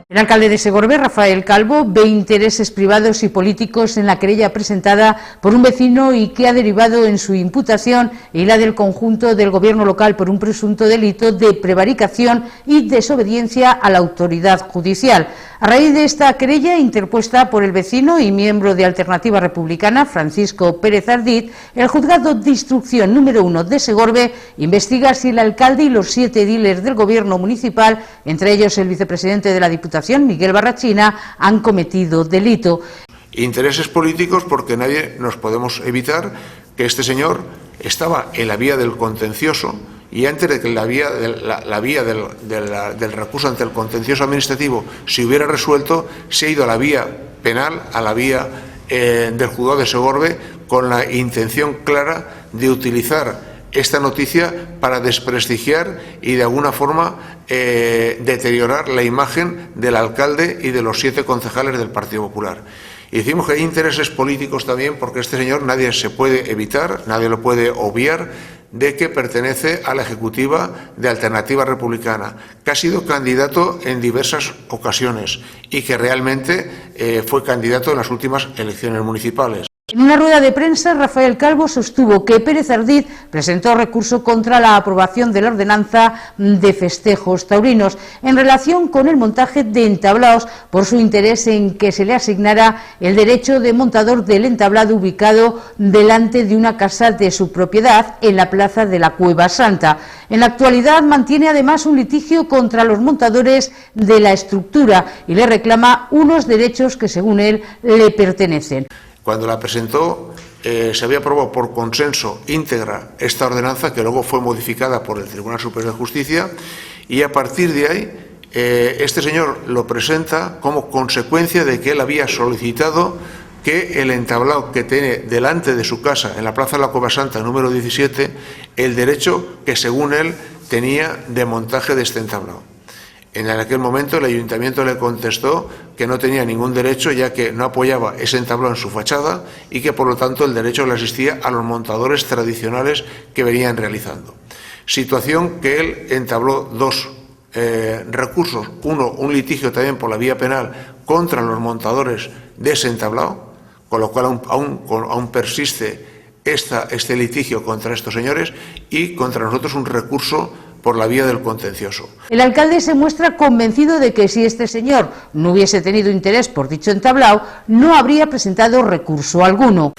El alcalde de Segorbe, Rafael Calvo, ve intereses privados y políticos en la querella presentada por un vecino y que ha derivado en su imputación y la del conjunto del gobierno local por un presunto delito de prevaricación y desobediencia a la autoridad judicial. A raíz de esta querella interpuesta por el vecino y miembro de Alternativa Republicana, Francisco Pérez Ardit, el juzgado de instrucción número 1 de Segorbe investiga si el alcalde y los 7 edilers del gobierno municipal, entre ellos el vicepresidente de la Diputación, Miguel Barrachina, han cometido delito. Intereses políticos porque nadie nos podemos evitar que este señor estaba en la vía del contencioso y antes de que la vía del recurso ante el contencioso administrativo se hubiera resuelto, se ha ido a la vía penal, a la vía del juzgado de Segorbe, con la intención clara de utilizar esta noticia para desprestigiar y de alguna forma deteriorar la imagen del alcalde y de los 7 concejales del Partido Popular. Y decimos que hay intereses políticos también porque este señor nadie se puede evitar, nadie lo puede obviar, de que pertenece a la ejecutiva de Alternativa Republicana, que ha sido candidato en diversas ocasiones y que realmente fue candidato en las últimas elecciones municipales. En una rueda de prensa, Rafael Calvo sostuvo que Pérez Ardit presentó recurso contra la aprobación de la ordenanza de festejos taurinos en relación con el montaje de entablados por su interés en que se le asignara el derecho de montador del entablado ubicado delante de una casa de su propiedad en la plaza de la Cueva Santa. En la actualidad mantiene además un litigio contra los montadores de la estructura y le reclama unos derechos que según él le pertenecen. Cuando la presentó, se había aprobado por consenso íntegra esta ordenanza, que luego fue modificada por el Tribunal Superior de Justicia, y a partir de ahí, este señor lo presenta como consecuencia de que él había solicitado que el entablado que tiene delante de su casa, en la Plaza de la Cueva Santa, número 17, el derecho que según él tenía de montaje de este entablado. En aquel momento el ayuntamiento le contestó que no tenía ningún derecho, ya que no apoyaba ese entablado en su fachada y que por lo tanto el derecho le asistía a los montadores tradicionales que venían realizando. Situación que él entabló 2 recursos, uno, un litigio también por la vía penal contra los montadores de ese entablado, con lo cual aún persiste este litigio contra estos señores, y contra nosotros un recurso por la vía del contencioso. El alcalde se muestra convencido de que si este señor no hubiese tenido interés por dicho entablado, no habría presentado recurso alguno.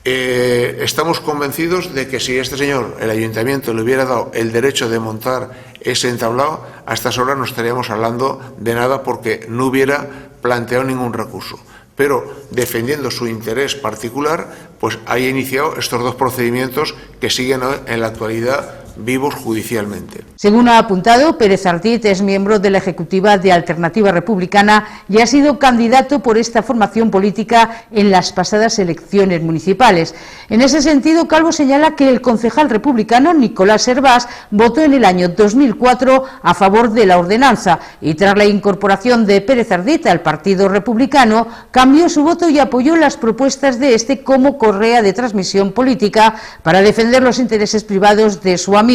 Estamos convencidos de que si este señor, el ayuntamiento, le hubiera dado el derecho de montar ese entablado, a estas horas no estaríamos hablando de nada porque no hubiera planteado ningún recurso. Pero defendiendo su interés particular, pues ha iniciado estos 2 procedimientos que siguen en la actualidad vivos judicialmente. Según ha apuntado, Pérez Ardit es miembro de la ejecutiva de Alternativa Republicana y ha sido candidato por esta formación política en las pasadas elecciones municipales. En ese sentido, Calvo señala que el concejal republicano Nicolás Hervás votó en el año 2004 a favor de la ordenanza y tras la incorporación de Pérez Ardit al Partido Republicano cambió su voto y apoyó las propuestas de este como correa de transmisión política para defender los intereses privados de su amigo.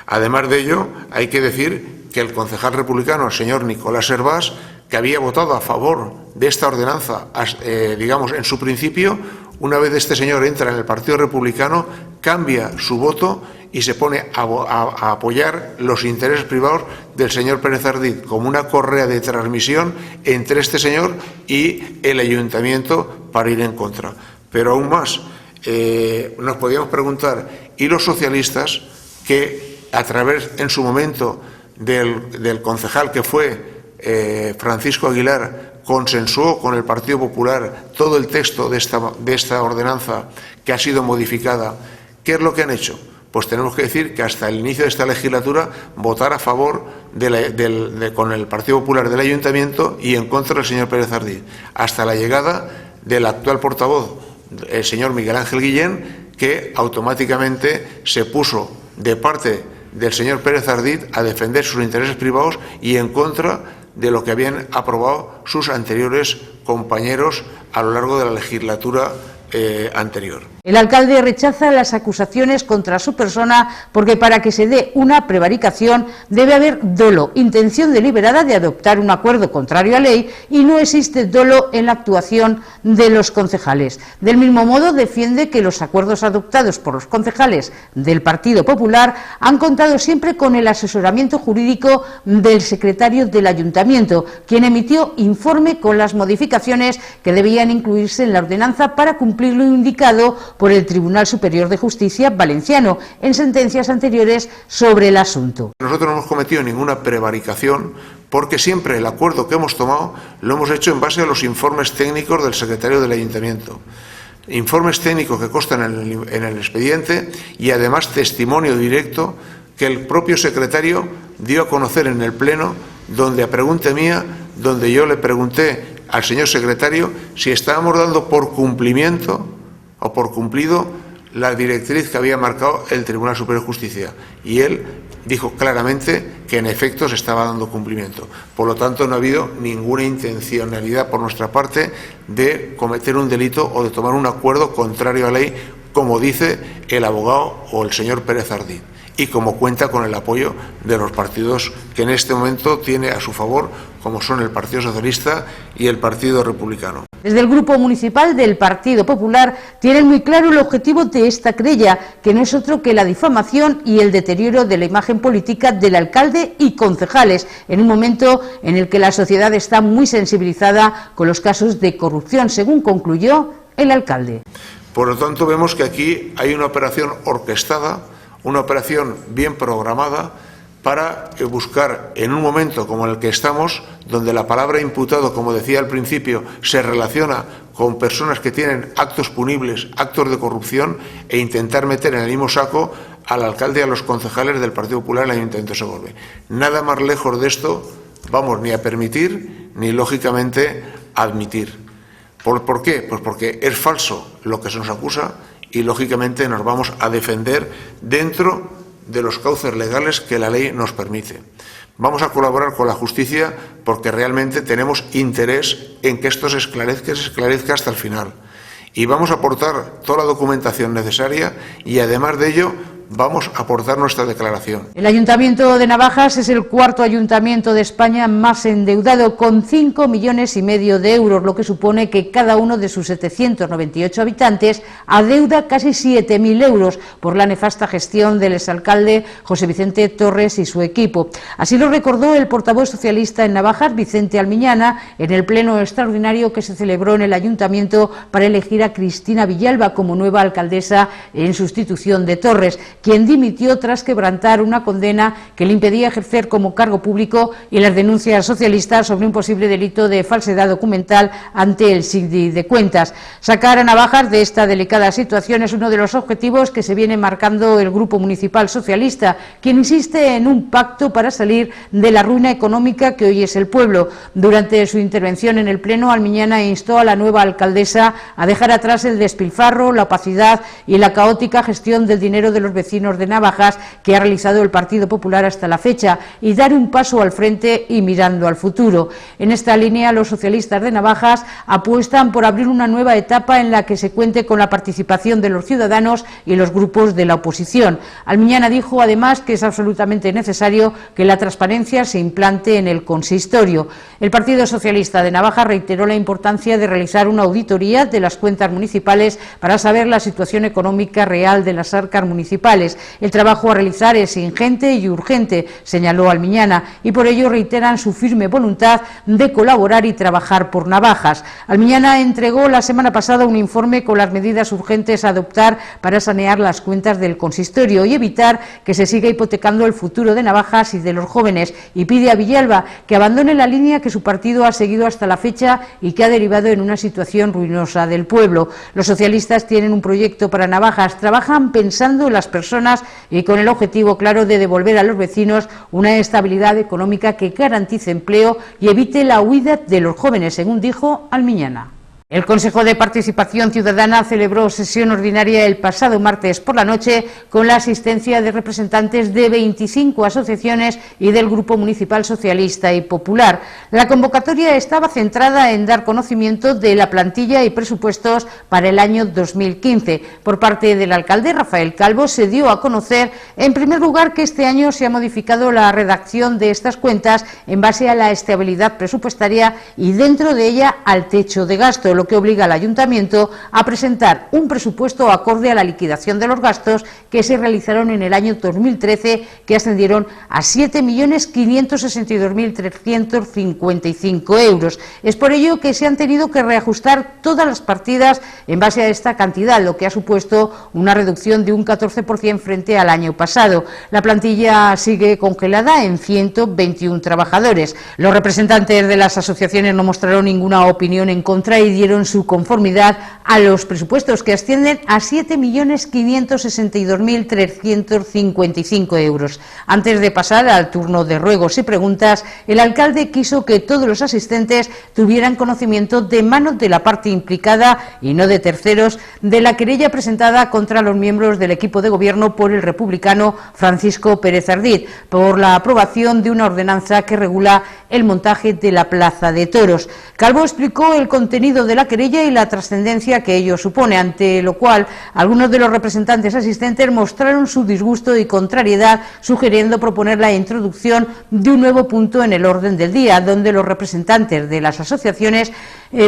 Además de ello, hay que decir que el concejal republicano, el señor Nicolás Hervás, que había votado a favor de esta ordenanza, digamos, en su principio, una vez este señor entra en el Partido Republicano, cambia su voto y se pone a apoyar los intereses privados del señor Pérez Ardit como una correa de transmisión entre este señor y el ayuntamiento para ir en contra. Pero aún más, nos podíamos preguntar, ¿y los socialistas que a través en su momento del concejal que fue Francisco Aguilar consensuó con el Partido Popular todo el texto de esta ordenanza que ha sido modificada? ¿Qué es lo que han hecho? pues tenemos que decir que hasta el inicio de esta legislatura votar a favor con el Partido Popular del Ayuntamiento y en contra del señor Pérez Ardid, hasta la llegada del actual portavoz, el señor Miguel Ángel Guillén, que automáticamente se puso de parte del señor Pérez Ardid a defender sus intereses privados y en contra de lo que habían aprobado sus anteriores compañeros a lo largo de la legislatura anterior. El alcalde rechaza las acusaciones contra su persona porque para que se dé una prevaricación debe haber dolo, intención deliberada de adoptar un acuerdo contrario a ley y no existe dolo en la actuación de los concejales. Del mismo modo defiende que los acuerdos adoptados por los concejales del Partido Popular han contado siempre con el asesoramiento jurídico del secretario del Ayuntamiento, quien emitió informe con las modificaciones que debían incluirse en la ordenanza para cumplir lo indicado por el Tribunal Superior de Justicia valenciano en sentencias anteriores sobre el asunto. Nosotros no hemos cometido ninguna prevaricación porque siempre el acuerdo que hemos tomado lo hemos hecho en base a los informes técnicos del secretario del Ayuntamiento. Informes técnicos que constan en el expediente y además testimonio directo que el propio secretario dio a conocer en el Pleno, donde a pregunta mía, donde yo le pregunté al señor secretario si estábamos dando por cumplimiento o por cumplido la directriz que había marcado el Tribunal Superior de Justicia. Y él dijo claramente que en efecto se estaba dando cumplimiento. Por lo tanto, no ha habido ninguna intencionalidad por nuestra parte de cometer un delito o de tomar un acuerdo contrario a ley, como dice el abogado o el señor Pérez Ardid, y como cuenta con el apoyo de los partidos que en este momento tiene a su favor, como son el Partido Socialista y el Partido Republicano. Desde el Grupo Municipal del Partido Popular tienen muy claro el objetivo de esta querella, que no es otro que la difamación y el deterioro de la imagen política del alcalde y concejales, en un momento en el que la sociedad está muy sensibilizada con los casos de corrupción, según concluyó el alcalde. Por lo tanto, vemos que aquí hay una operación orquestada, una operación bien programada para buscar en un momento como el que estamos, donde la palabra imputado, como decía al principio, se relaciona con personas que tienen actos punibles, actos de corrupción, e intentar meter en el mismo saco al alcalde y a los concejales del Partido Popular en el Ayuntamiento de Segovia. Nada más lejos de esto vamos ni a permitir ni, lógicamente, a admitir. ¿Por qué? Pues porque es falso lo que se nos acusa y, lógicamente, nos vamos a defender dentro de los cauces legales que la ley nos permite. Vamos a colaborar con la justicia porque realmente tenemos interés en que esto se esclarezca hasta el final. Y vamos a aportar toda la documentación necesaria y, además de ello, vamos a aportar nuestra declaración. El Ayuntamiento de Navajas es el cuarto ayuntamiento de España más endeudado, con 5,5 millones de euros, lo que supone que cada uno de sus 798 habitantes adeuda casi 7.000 euros por la nefasta gestión del exalcalde José Vicente Torres y su equipo. Así lo recordó el portavoz socialista en Navajas, Vicente Almiñana, en el pleno extraordinario que se celebró en el Ayuntamiento para elegir a Cristina Villalba como nueva alcaldesa en sustitución de Torres, quien dimitió tras quebrantar una condena que le impedía ejercer como cargo público y las denuncias socialistas sobre un posible delito de falsedad documental ante el Síndic de Cuentas. Sacar a Navajas de esta delicada situación es uno de los objetivos que se viene marcando el Grupo Municipal Socialista, quien insiste en un pacto para salir de la ruina económica que hoy es el pueblo. Durante su intervención en el Pleno, Almiñana instó a la nueva alcaldesa a dejar atrás el despilfarro, la opacidad y la caótica gestión del dinero de los vecinos de Navajas que ha realizado el Partido Popular hasta la fecha y dar un paso al frente y mirando al futuro. En esta línea, los socialistas de Navajas apuestan por abrir una nueva etapa en la que se cuente con la participación de los ciudadanos y los grupos de la oposición. Almiñana dijo además que es absolutamente necesario que la transparencia se implante en el consistorio. El Partido Socialista de Navajas reiteró la importancia de realizar una auditoría de las cuentas municipales para saber la situación económica real de las arcas municipales. El trabajo a realizar es ingente y urgente, señaló Almiñana, y por ello reiteran su firme voluntad de colaborar y trabajar por Navajas. Almiñana entregó la semana pasada un informe con las medidas urgentes a adoptar para sanear las cuentas del consistorio y evitar que se siga hipotecando el futuro de Navajas y de los jóvenes, y pide a Villalba que abandone la línea que su partido ha seguido hasta la fecha y que ha derivado en una situación ruinosa del pueblo. Los socialistas tienen un proyecto para Navajas, trabajan pensando en las personas personas y con el objetivo claro de devolver a los vecinos una estabilidad económica que garantice empleo y evite la huida de los jóvenes, según dijo Almiñana. El Consejo de Participación Ciudadana celebró sesión ordinaria el pasado martes por la noche con la asistencia de representantes de 25 asociaciones y del Grupo Municipal Socialista y Popular. La convocatoria estaba centrada en dar conocimiento de la plantilla y presupuestos para el año 2015. Por parte del alcalde Rafael Calvo se dio a conocer, en primer lugar, que este año se ha modificado la redacción de estas cuentas en base a la estabilidad presupuestaria y dentro de ella al techo de gasto, lo que obliga al ayuntamiento a presentar un presupuesto acorde a la liquidación de los gastos que se realizaron en el año 2013, que ascendieron a 7.562.355 euros. Es por ello que se han tenido que reajustar todas las partidas en base a esta cantidad, lo que ha supuesto una reducción de un 14% frente al año pasado. La plantilla sigue congelada en 121 trabajadores. Los representantes de las asociaciones no mostraron ninguna opinión en contra y dieron su conformidad a los presupuestos, que ascienden a 7.562.355 euros. Antes de pasar al turno de ruegos y preguntas, el alcalde quiso que todos los asistentes tuvieran conocimiento de manos de la parte implicada y no de terceros de la querella presentada contra los miembros del equipo de gobierno por el republicano Francisco Pérez Ardid por la aprobación de una ordenanza que regula el montaje de la Plaza de Toros. Calvo explicó el contenido de la querella y la trascendencia que ello supone, ante lo cual algunos de los representantes asistentes mostraron su disgusto y contrariedad, sugiriendo proponer la introducción de un nuevo punto en el orden del día, donde los representantes de las asociaciones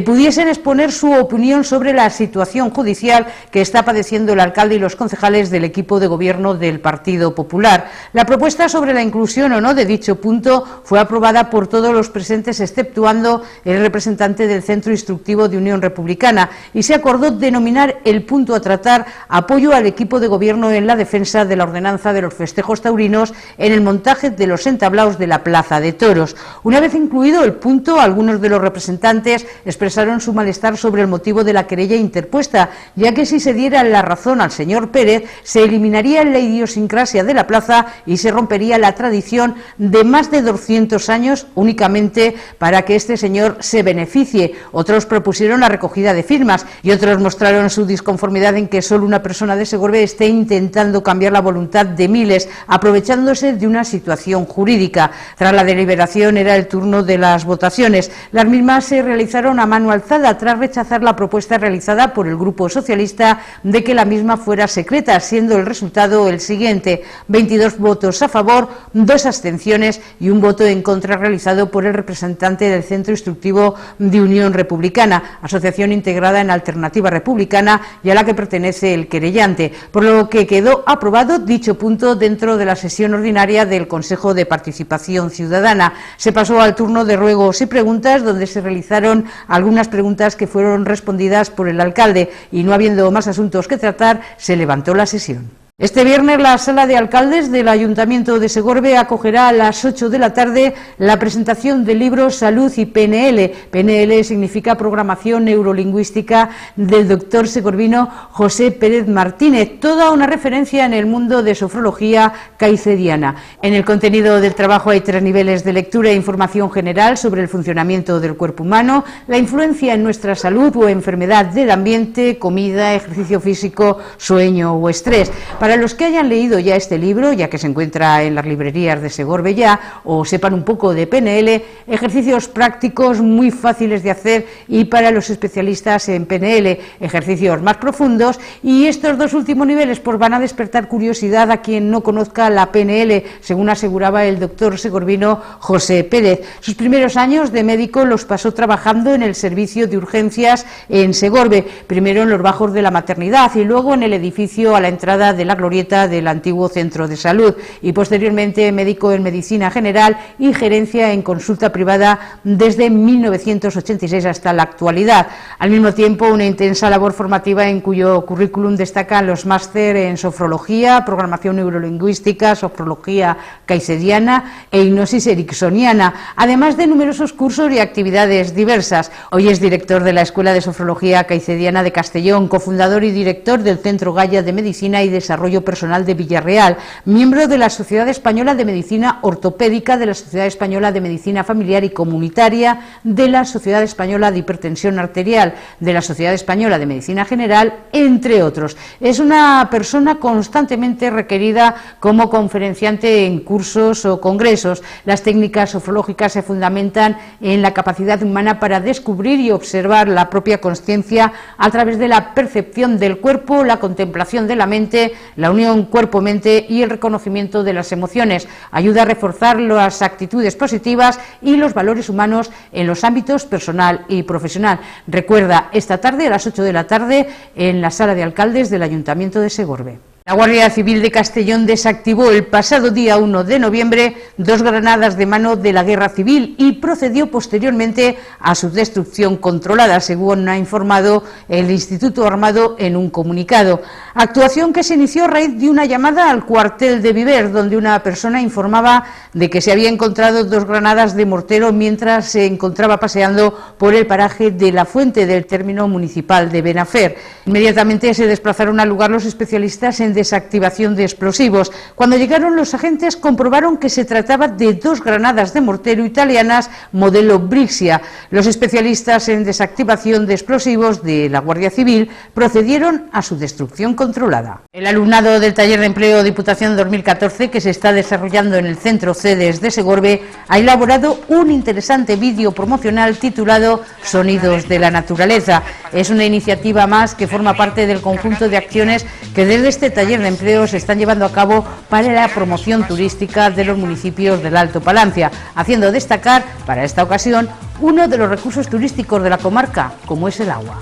pudiesen exponer su opinión sobre la situación judicial que está padeciendo el alcalde y los concejales del equipo de gobierno del Partido Popular. La propuesta sobre la inclusión o no de dicho punto fue aprobada por todos los presentes, exceptuando el representante del Centro Instructivo de Unión Republicana, y se acordó denominar el punto a tratar apoyo al equipo de gobierno en la defensa de la ordenanza de los festejos taurinos en el montaje de los entablados de la Plaza de Toros. Una vez incluido el punto, algunos de los representantes expresaron su malestar sobre el motivo de la querella interpuesta, ya que si se diera la razón al señor Pérez, se eliminaría la idiosincrasia de la plaza y se rompería la tradición de más de 200 años únicamente para que este señor se beneficie. Otros propusieron la recogida de firmas y otros mostraron su disconformidad en que solo una persona de Segorbe esté intentando cambiar la voluntad de miles, aprovechándose de una situación jurídica. Tras la deliberación era el turno de las votaciones. Las mismas se realizaron a mano alzada tras rechazar la propuesta realizada por el Grupo Socialista de que la misma fuera secreta, siendo el resultado el siguiente: 22 votos a favor, 2 abstenciones y un voto en contra realizado por el representante del Centro Instructivo de Unión Republicana, asociación integrada en Alternativa Republicana y a la que pertenece el querellante, por lo que quedó aprobado dicho punto dentro de la sesión ordinaria del Consejo de Participación Ciudadana. Se pasó al turno de ruegos y preguntas, donde se realizaron algunas preguntas que fueron respondidas por el alcalde, y no habiendo más asuntos que tratar, se levantó la sesión. Este viernes la Sala de Alcaldes del Ayuntamiento de Segorbe acogerá a las 8 de la tarde la presentación del libro Salud y PNL. PNL significa Programación Neurolingüística, del doctor segorbino José Pérez Martínez, toda una referencia en el mundo de sofrología caicediana. En el contenido del trabajo hay 3 niveles de lectura e información general sobre el funcionamiento del cuerpo humano, la influencia en nuestra salud o enfermedad del ambiente, comida, ejercicio físico, sueño o estrés. Para los que hayan leído ya este libro, ya que se encuentra en las librerías de Segorbe ya, o sepan un poco de PNL, ejercicios prácticos muy fáciles de hacer, y para los especialistas en PNL, ejercicios más profundos, y estos 2 últimos niveles pues van a despertar curiosidad a quien no conozca la PNL, según aseguraba el doctor segorbino José Pérez. Sus primeros años de médico los pasó trabajando en el servicio de urgencias en Segorbe, primero en los bajos de la maternidad y luego en el edificio a la entrada de la glorieta del antiguo centro de salud, y posteriormente médico en medicina general y gerencia en consulta privada desde 1986 hasta la actualidad. Al mismo tiempo, una intensa labor formativa en cuyo currículum destacan los máster en sofrología, programación neurolingüística, sofrología caicediana e hipnosis ericksoniana, además de numerosos cursos y actividades diversas. Hoy es director de la Escuela de Sofrología Caicediana de Castellón, cofundador y director del Centro Gaya de Medicina y Desarrollo Desarrollo Personal de Villarreal, miembro de la Sociedad Española de Medicina Ortopédica, de la Sociedad Española de Medicina Familiar y Comunitaria, de la Sociedad Española de Hipertensión Arterial, de la Sociedad Española de Medicina General, entre otros. Es una persona constantemente requerida como conferenciante en cursos o congresos. Las técnicas sofrológicas se fundamentan en la capacidad humana para descubrir y observar la propia consciencia a través de la percepción del cuerpo, la contemplación de la mente, la unión cuerpo-mente y el reconocimiento de las emociones. Ayuda a reforzar las actitudes positivas y los valores humanos en los ámbitos personal y profesional. Recuerda, esta tarde a las 8 de la tarde en la Sala de Alcaldes del Ayuntamiento de Segorbe. La Guardia Civil de Castellón desactivó el pasado día 1 de noviembre 2 granadas de mano de la Guerra Civil y procedió posteriormente a su destrucción controlada, según ha informado el Instituto Armado en un comunicado. Actuación que se inició a raíz de una llamada al cuartel de Viver, donde una persona informaba de que se había encontrado 2 granadas de mortero mientras se encontraba paseando por el paraje de la Fuente del término municipal de Benafer. Inmediatamente se desplazaron al lugar los especialistas en desactivación de explosivos. Cuando llegaron los agentes comprobaron que se trataba de 2 granadas de mortero italianas modelo Brixia. Los especialistas en desactivación de explosivos de la Guardia Civil procedieron a su destrucción controlada. El alumnado del taller de empleo Diputación 2014, que se está desarrollando en el Centro CEDES de Segorbe, ha elaborado un interesante vídeo promocional titulado Sonidos de la Naturaleza. Es una iniciativa más que forma parte del conjunto de acciones que desde este taller de empleo se están llevando a cabo para la promoción turística de los municipios del Alto Palancia, haciendo destacar para esta ocasión uno de los recursos turísticos de la comarca, como es el agua.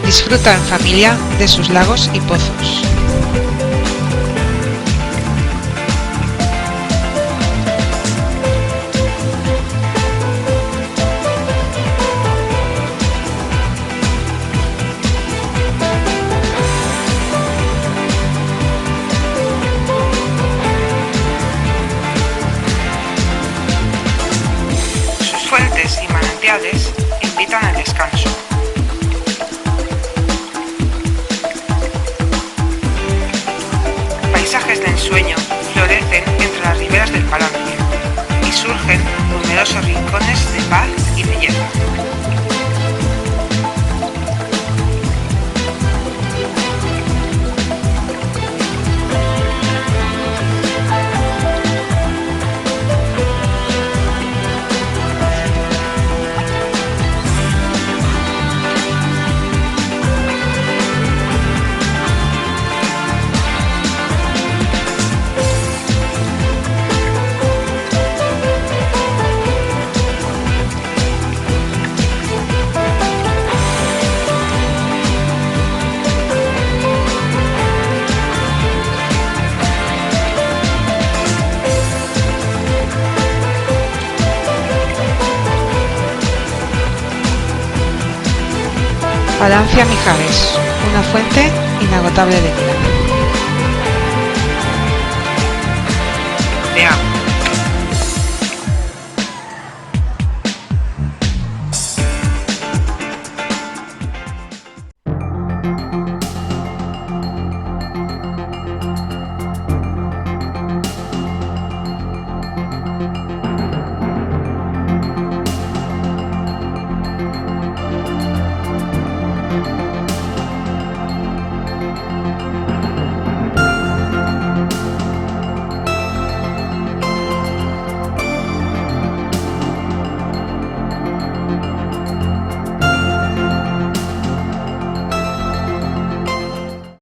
Disfruta en familia de sus lagos y pozos. Sus fuentes y manantiales invitan al descanso. Paisajes de ensueño florecen entre las riberas del Palancia y surgen numerosos rincones de paz y belleza. Palancia Mijares, una fuente inagotable de vida.